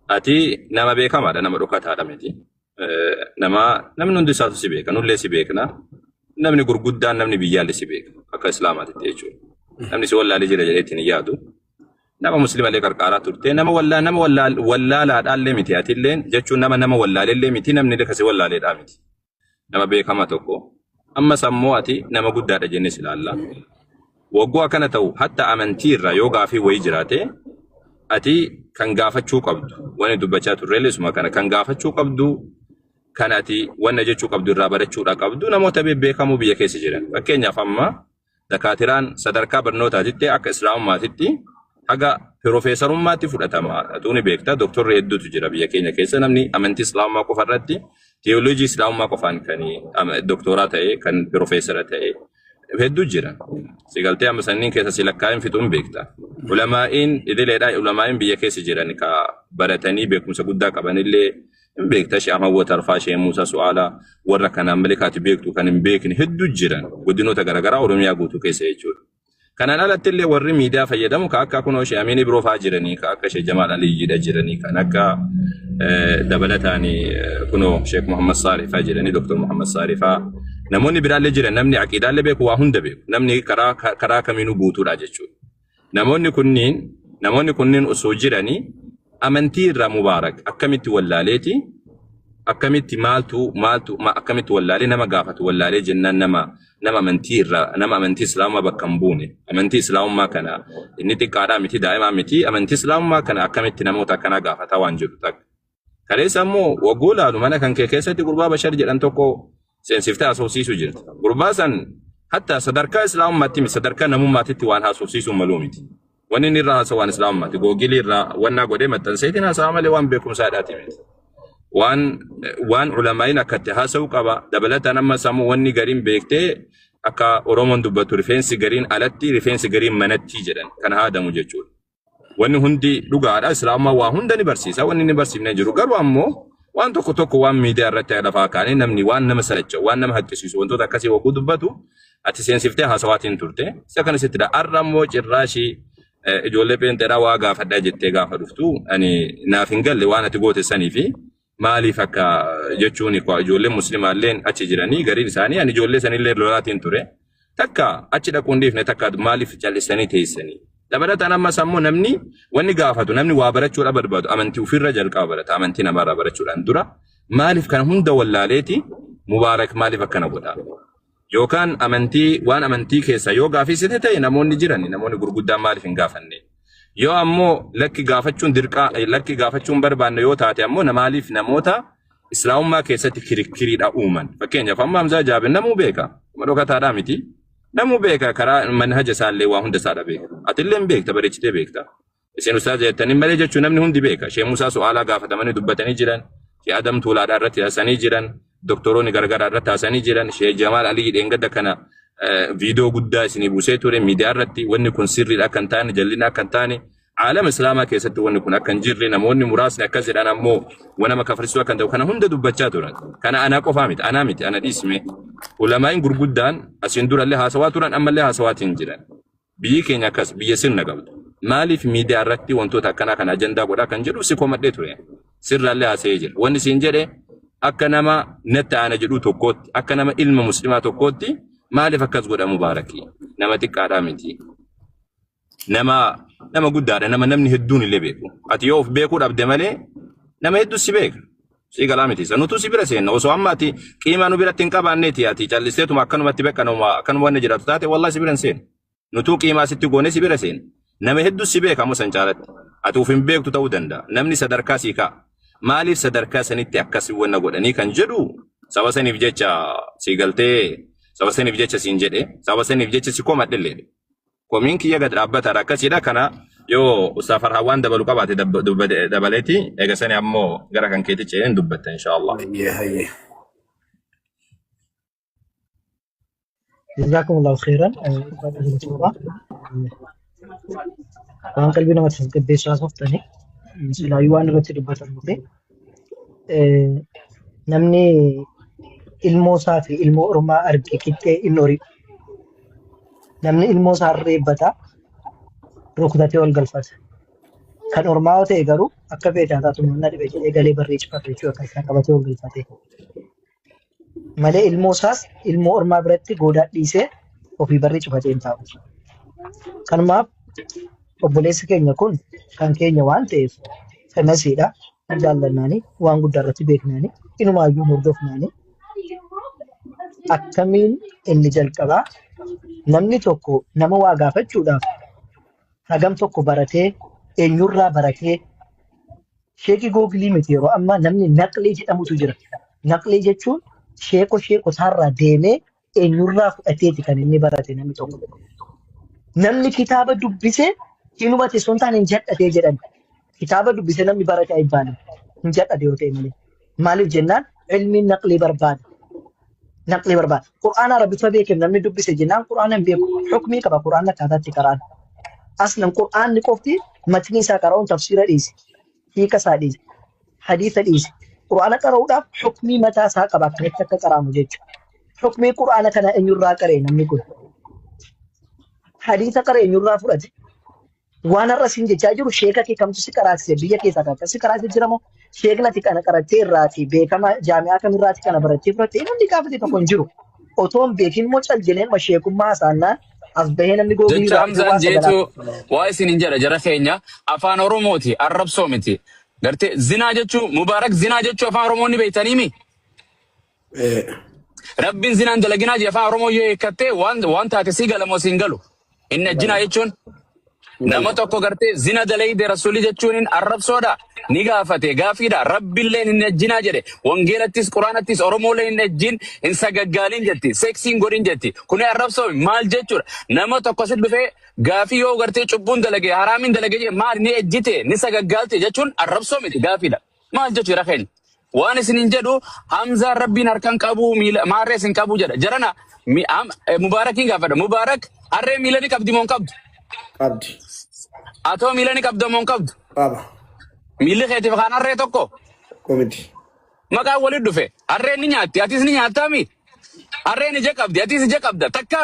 ati nama beekamaadha nama dhokataadha miti. Namni hundi isaatu si beeka nullee si beekna namni gurguddaan namni biyyaallee si beeka akka islaamaatitti jechuudha. Namni si wallaalee jira jedheetiin hin yaadu. Nama musliimallee qarqaaraa turte nama wallaalaadhaallee miti atilleen jechuun nama wallaaleellee miti namni kasi wallaaleedhaa miti. Nama beekama tokko ammas ammoo ati nama guddaadha jennee ilaalla. Waggoo akkana ta'u hatta amantii irraa yoo gaafii wayii jiraate ati kan gaafachuu qabdu wani dubbachaa turreellee suma kana kan gaafachuu qabdu kan ati wanna jechuu qabdu irraa barachuudha qabdu namoota beekamoo biyya keessa jiran. Fakkeenyaaf amma dakaatiraan sadarkaa barnootaatitti akka islaamummaatitti haga piroofeesarummaatti fudhatama. Atuuni beektaa doktorri hedduutu jira biyya keenya keessa namni amantii islaamummaa qofa irratti teoloojii islaamummaa qofaan kan doktoraa ta'e kan piroofeesara ta'e hedduu jira. Sigaltee amma sanniin keessa si lakkaa'in fixuun beekta. Ulamaa'iin idileedhaa ulamaa'iin biyya keessa jiran ka baratanii beekumsa guddaa qabanillee hin beekta. Shee Ahmad Tarfaa, Shee Muusaa Su'aalaa warra kanaan malikaati beektu kan hin beekne hedduu jiran godinoota garaagaraa Oromiyaa guutuu keessa jechuudha. Kanaan alatti illee warri miidiyaa fayyadamu ka akka kunoo Shee Amiin biroo fa'aa jiranii ka akka Shee Jamaal Aliyyiidha jiranii kan akka dabalataanii kunoo Sheek Muhammad Saarifaa jiranii Dr. Muhammad Saarifaa namoonni biraallee jiran namni aqiidaallee beeku waa hunda beeku namni karaa kamiinuu guutuudha jechuudha. Namoonni kunniin osoo jiranii amantii irraa mubaarak akkamitti wallaaleeti akkamitti akkamitti wallaalee nama gaafatu wallaalee jennaan nama amantii irraa nama amantii islaamaa bakka hin buune amantii islaamummaa kana inni xiqqaadhaa miti daa'imaa miti amantii islaamummaa kana akkamitti namoota akkanaa gaafataa waan jedhu takka. Kaleessa ammoo waggoo laalu mana kan kee keessatti gurbaa Bashar jedhan tokko seensiftee haasofsiisuu jirti. Gurbaa san hatta sadarkaa islaamummaatti sadarkaa namummaatitti waan haasofsiisuu maluu miti. Wanni inni irraa haasawaan islaamummaatti googilii irraa wannaa godhee maxxanseetiin haasawa malee waan beekumsaadhaati miti. Waan ulamaa'iin akkatti haasa'uu qaba. Dabalataan amma sammuu wanni gariin beektee akka Oromoon dubbatu rifeensi gariin alatti rifeensi gariin manatti jedhan kan haadamu jechuudha. Wanni hundi dhugaadha. Islaamummaa waa hunda ni barsiisa. Wanni ni barsiifnee jiru garuu ammoo waan tokko waan miidiyaa irratti lafaa kaanii namni waan nama salacha'u waan nama haqqisiisu wantoota akkasii wagguu dubbatu ati seensiftee haasawaatiin turte. Isa kana sittidha. Arra ammoo cirraashii ijoollee peenteedhaa waa gaafadhaa jettee gaafa dhuftu ani naaf hin galle waan ati goote sanii fi maaliif akka jechuun ijoolleen muslimaalleen achi jiranii gariin isaanii ani ijoollee sanillee lolaatiin ture. Takka achi dhaquun dhiifne takka maaliif callisanii teessanii. Dabalataan ammas ammoo namni wanni gaafatu namni waa barachuudha barbaadu amantii ofirra jalqaba barata amantii namarraa barachuudhaan dura maaliif kan hunda wallaaleeti mubaarak maaliif akkana godha. Yookaan waan amantii keessa yoo gaafisite ta'e namoonni jiran namoonni gurguddaan maaliif hin gaafanne. Yoo ammoo lakki gaafachuun barbaanne yoo taate ammoo maaliif namoota islaamummaa keessatti kirikiriidha uuman. Fakkeenyaaf amma Hamzaa Jaabir namuu beeka. Dhokataadhaa miti. Namuu beeka karaa manhaja isaallee waa hunda isaadha beeka. Atillee hin beekta bareechitee beekta. Isin ustaaz jettanii malee jechuun namni hundi beeka. Shee Muusaa Su'aalaa gaafatamanii dubbatanii jiran. Shee Adam Tuulaadhaa irratti haasanii jiran. Doktoroonni garagaraa irratti haasanii jiran. Shee Jamaal Aliyyi dheengadda kana viidiyoo guddaa isinii buusee ture miidiyaa irratti wanni kun sirriidha akka hin taane jallinaa akka hin taane عالم إسلامك كيست وني كنا كان جيري نموني مراسنا كذا أنا مو وأنا ما كفرسوا كان ده وكان هم ده دبتشاتوران كان أنا كفامت أنا دي اسمي ولما إن قربودان أسندور اللي هاسواتوران أما اللي هاسواتين جيران بيجي كاس بيسين نقبل مالي في ميديا رتي وانتو تكنا كان أجندة ولا كان جلو سيكومات ديتورين سر اللي هاسيجر واني سينجري أكنما نتا أنا جلو توكوت أكنما علم مسلمات توكوتي مالي فكاس قد مباركي نما تكارامتي nama guddaadha nama namni hedduun illee beeku ati yoo of beekuu dhabde malee nama hedduu si beeka si galaamiti sanutu si bira seenna osoo amma ati qiimaa nu biratti hin qabaanneeti ati callisteetuma akkanumatti beekanuma akkanuma wanni jedhatu taate wallahi si bira seen nutu qiimaa sitti goone si bira seen nama hedduu si beeka ammoo san caalatti ati uf hin beektu ta'uu danda'a namni sadarkaa sii ka'a maaliif sadarkaa sanitti akkasii wanna godhanii kan jedhu saba saniif jecha si galtee saba saniif jecha siin jedhe saba saniif jecha si komadhellee komiin kiyya gad dhaabbataadha akkasiidha kana yoo safar hawaan dabalu qabaate dabaleeti eegasanii ammoo gara kan keetti ce'een dubbatta inshaallah. Jazakumullahu khairan. Waan qalbii namatti gabbeessaa softani silaayyuu waan irratti dubbatan dhufe namni ilmoo isaa fi ilmoo ormaa arge qixxee inni horii namni ilmoo isaa reebbata rukutatee ol galfata Kan ormaa ta'e garuu akka feetaa taatu manna dhibee jedhee galee barreeffachuu akka isaa qabatee ol galfatee. Malee ilmoo isaas ilmoo ormaa biratti goodaa dhiisee ofii barreeffatee hin taa'u. Kanumaaf obboleessi keenya kun kan keenya waan ta'eef kanasiidha. Jaallannaani waan guddaa irratti beeknaani inumaayyuu hordofnaani akkamiin inni jalqabaa namni tokko nama waa gaafachuudhaaf hagam tokko baratee eenyurraa baratee sheekii googilii miti yeroo ammaa namni naqlee jedhamutu jira. Naqlee jechuun sheekotaarraa deemee eenyurraa fudhateeti kan inni barate namni tokko. Namni kitaaba dubbisee hin hubate sun taane hin jedhatee jedhan. Kitaaba dubbisee namni barate ayibbaalu hin jedhate yoo ta'e malee. Maaliif jennaan ilmiin naqlee barbaada. Naqlee barbaada. Qur'aana Arabiffaa beekeef namni dubbise jennaan Qur'aana hin beeku. Xukumii qaba Qur'aana akkaataatti qaraan. Aslan Qur'aanni qofti matni isaa qara'uun tafsiira dhiisi. Hiika isaa dhiisi. Hadiisa dhiisi. Qur'aana qara'uudhaaf xukumii mataa isaa qaba akkamitti akka qaraamu jechuudha. Xukumii Qur'aana kana eenyurraa qaree namni kun. Hadiisa qaree eenyurraa fudhate. Waan har'a siin jechaa jiru sheeka kee kamtu si qaraasise biyya keessaa kan si qaraasise jiramoo sheeknati kana qarattee irraati beekama jaami'aa kamirraati kana barattee fudhattee namni gaafate tokko hin jiru. Otoon beekin moo caljileen ma sheekummaa haasa'annaan as bahee namni googilii jecha Hamzaan jeetu waa isin hin jedha jara keenya afaan Oromooti arrabsoo miti. Gartee zinaa jechuun Mubaarak zinaa jechuun afaan Oromoonni beektanii mi? Rabbiin zinaan dalaginaa je afaan Oromoo yoo eekkattee waan taate si galamoo siin galu. Inni ajjinaa jechuun nama tokko gartee zina dalayde rasuli jechuun arrabsoodha ni gaafate gaafiidha rabbiilleen hin ajjinaa jedhe wangeelattis quraanattis oromoolee hin ajjin hin sagaggaalin jetti seksiin godhin jetti kun arrabsoo maal jechuudha nama tokko sit dhufee gaafii yoo gartee cubbuun dalage haraamin dalage maal ni ejjite ni sagaggaalte jechuun arrabsoo miti gaafiidha maal jechuudha keenya waan isinin jedhu Hamzaan rabbiin harkan qabu maarree isin qabu jedha jarana Mubaarakiin gaafadha Mubaarak harree miila ni qabdi moo qabdu Qabdi. Atoo miila ni qabda moo qabdu? Qaba. Miilli keetiif kaan harree tokko? Komiti. Maqaan walitti dhufe harreen ni nyaatti atis ni nyaattaami? Harreen ija qabdi atis ija qabda takka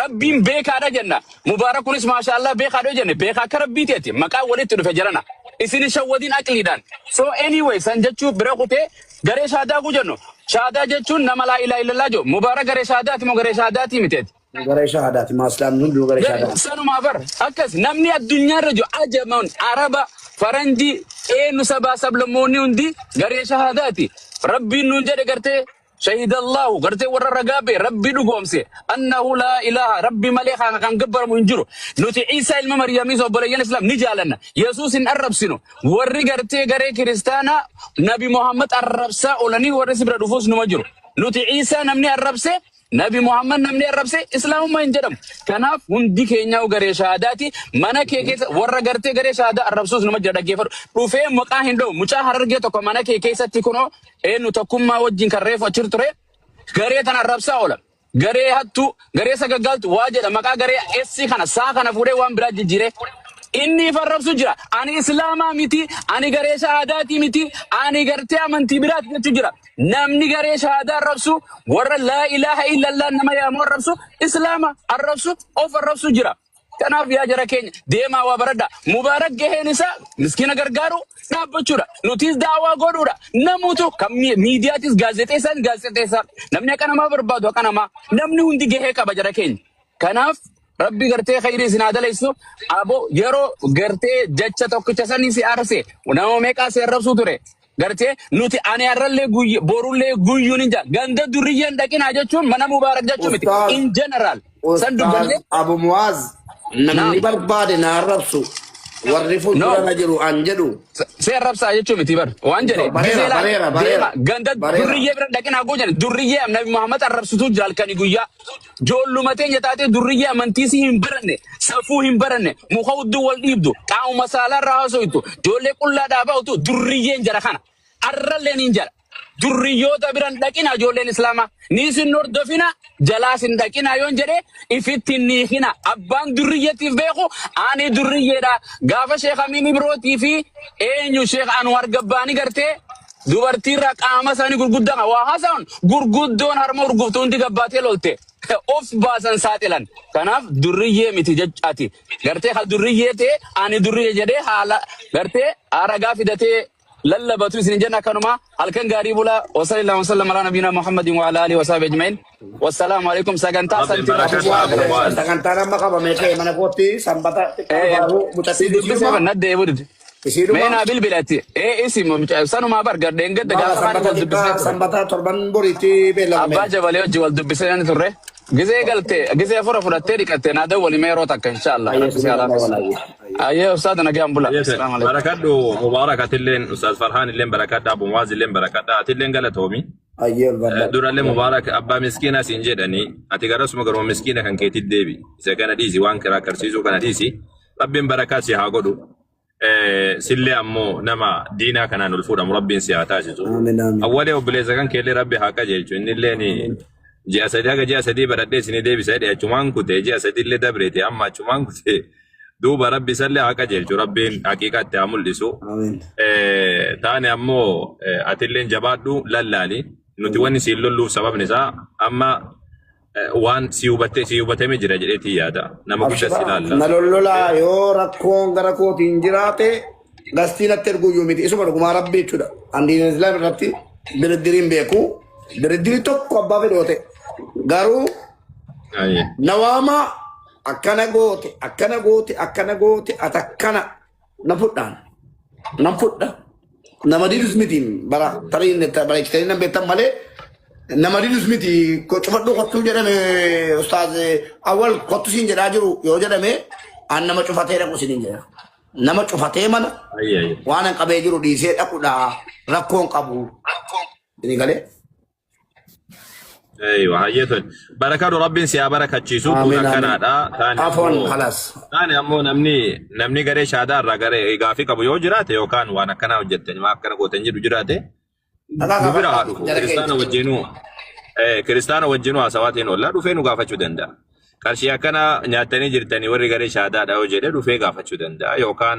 rabbiin beekaadha jenna Mubaarak kunis maashaallah beekaadha jenne beeka akka rabbiiteeti maqaan walitti dhufe jarana isin shawwadiin aqliidhaan so anyway san jechuu bira kutee garee shaadaa ku jennu shaadaa jechuun nama laa ilaaha illallah jo Mubaarak garee shaadaati moo garee shaadaati miteeti? Garee shahaadaati maaslaan hunduu garee shahaadaati. Sanuma bar akkas namni addunyaarra jiru ajaman araba faranji eenyu sabaa sablammoonni hundi garee shahaadaati rabbiin nuun jedhe gartee شهد الله قرتي ورا رقابي ربي دغومسي انه لا اله ربي ملي كان غبر منجرو نوتي عيسى المريم يسو بلين اسلام نجالنا يسوس ان الربسنو وري قرتي غري كريستانا نبي محمد الربسا ولني وري سبر دفوس نمجرو نوتي عيسى نمني الربسه نبي محمد نمني الربسه اسلام ما ينجرم كناف هندي كينياو غري شهاداتي مانا كيكيس ورا قرتي غري شهاده الربسوس نمجر دغيفر روفي مقا هندو مچا حررگه تو مانا كيكيساتي كنو enu tokkummaa wajjin kan reefu achir ture garee tan arrabsaa oola garee hattu garee sagaggaltu waa jedha maqaa garee essi kana saa kana fuudhee waan biraa jijjiire inni farrabsu jira ani islaamaa miti ani garee shahaadaati miti ani gartee amantii biraati jechuu jira namni garee shahaadaa arrabsu warra laa ilaaha illallah nama yaamu arrabsu islaama arrabsu of arrabsu jira kanaaf yaa jara keenya deemaa waa baradha Mubaarak gaheen isaa miskiina gargaaru dhaabbachuudha nutis daawaa godhuudha namuutu kam miidiyaatis gaazexeessaan namni akka namaa barbaadu akka namaa namni hundi gahee qaba jara keenya kanaaf rabbi gartee khayrii sinaa dalaysu abo yeroo gartee jecha tokkicha sanii si aarse nama meeqaa si arrabsuu ture gartee nuti ani arrallee borullee guyyuun inja ganda durriyyeen dhaqinaa jechuun mana Mubaarak jechuu miti in general san dubbanne Abu Muaz namni barbaade na arrabsu warri fuuldura na jiru an jedhu se arrabsaa jechuu miti bar waan jedhe bareera ganda durriyyee bira dhaqinaa goojan durriyyee nabi Muhammad arrabsutu jalkani guyyaa joollumatee nyataatee durriyyee amantiisi hin baranne safuu hin baranne muka hudduu wal dhiibdu qaamuma saalarraa haasoytu joollee qullaa dhaaba'utu durriyyeen jara kana arralleen hin jara durriyyoota biran dhaqina ijoolleen islaamaa ni isin hordofina jalaas hin dhaqina yoon jedhe ifitti ni hina abbaan durriyyeetiif beeku ani durriyyeedha gaafa sheekh Amiin Ibrootii fi eenyu sheekh Anwar Gabbaanii gartee dubartiirra qaama isaanii gurguddaa waa haasa'an gurguddoon harma urguftuu hundi gabbaatee lolte of baasan saaxilan kanaaf durriyyee miti jechaati gartee ha durriyyee ta'e ani durriyyee jedhee haala gartee aragaa fidatee lallabatu isin jenna kanuma halkan gaarii bula wa sallallahu alaihi wasallam ala nabiyina muhammadin wa ala alihi wa sahbihi ajma'in wassalamu alaikum sagantaa santi sagantaa nama qabame ta'e mana kootti sanbata si dubbise nadde budde Mena bilbilati isim sanuma bargadde ngedde gaafa sanbata torban boriti beelame abba jabale wajji wal dubbisani turre gize galte gize fura furatte dikatte na dawali meero takka inshallah aye ustad nagam bula assalamu alaykum barakatu mubarakatillen ustad farhan illen barakata abu muaz illen barakata atillen galatomi aye duralle mubarak abba miskina sinjedani ati garasuma garo miskina kan keti debi isa kana disi wan kara karsizu kana disi rabbin barakati ha godu sille ammo nama dina kana nulfuda murabbin siyata jizu awwale obleza kan kele rabbi haka jechu inille ni ji asadi haga ji asadi baradde sini debi sayde achuman kute ji asadi le dabrete amma achuman kute duba rabbi salle haka jechu rabbin haqiqat amul disu tani ammo atillen jabadu lallali nuti wani sillu sabab nisa amma waan siyubate me jira jedheti yaada nama gudda silalla nalollola yo rakkoon gara kootiin jiraate gastiin attergu yumiti isuma dhuguma rabbi jechuudha andiin islam irratti diridiriin beeku diridiri tokko abbaa fedhoote garuu nawaama akkana goote atakkana na fudha nama didus mitiin bara tariin bara ikitanii nan beektan malee nama didus miti ko cufadhu kottu jedhame ustaaz awal kottu siin jedhaa jiru yoo jedhame an nama cufatee dhaqu siin jedha nama cufatee mana waan an qabee jiru dhiisee dhaqudha rakkoon qabu ini galee ايوه هيتون بركات رب سي بركه تشيسو كنادا عفوا خلاص ثاني امو نمني غري شادار غري غافي كبو يو جراته يو كان وانا كنا وجتني ما كنا كوتنجي جراته كريستيانو وجينو اسواتين ولا دوفينو غافچو دندا قرشيا كنا نياتني جرتني وري غري شادا داو جده دوفي غافچو دندا يو كان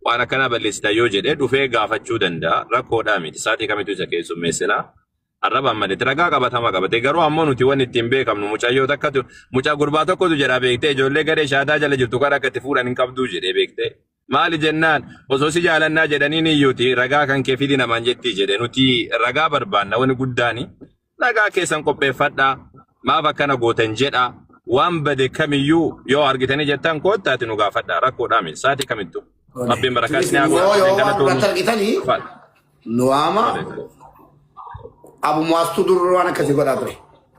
وانا كنا بلستا يو جده دوفي غافچو دندا ركو دامي ساتي كميتو زكيسو مثلا arraba malee tiragaa qabatama qabate garuu ammoo nuti waan ittiin beekamnu mucayyoo takkatu mucaa gurbaa tokkotu jedha beektee ijoollee garee shaadaa jala jirtu karaa akkatti fuudhan hin qabduu jedhee beektee maali jennaan osoo si jaalannaa jedhanii niyyuuti ragaa kan kee fidi namaan jettii jedhe nuti ragaa barbaanna wani guddaani ragaa keessan qopheeffadhaa maaf akkana gootan jedha waan bade kamiyyuu yoo argitanii jettan koottaati nu gaafadhaa rakkoodhaa miti saatii kamittu rabbiin barakaasni haa godhu nuwaama abu muastu duru ana kasi goda ture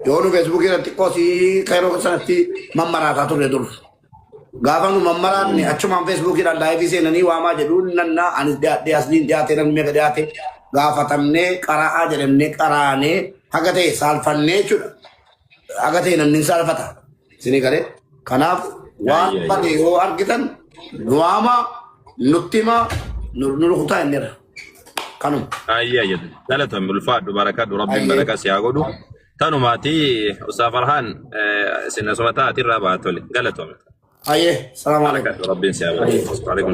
yonu facebook irratti qosi kairo sanatti mammarata ture dur gafanu mammaran ni achuma facebook ira live senani wama jedhu nanna anis de aslin jaate nan mega jaate gafatamne qaraa jedemne qaraane hagate salfanne chuda hagate nan salfata sini gare kanaf wa bade yo argitan wama nuttima nur khuta enera kanum ayya dalatan bil fa'd barakat rabbi barakas ya godu tanu mati ustaz farhan sinna sumata tiraba tole galatom ayye assalamu alaykum rabbi ya alaikum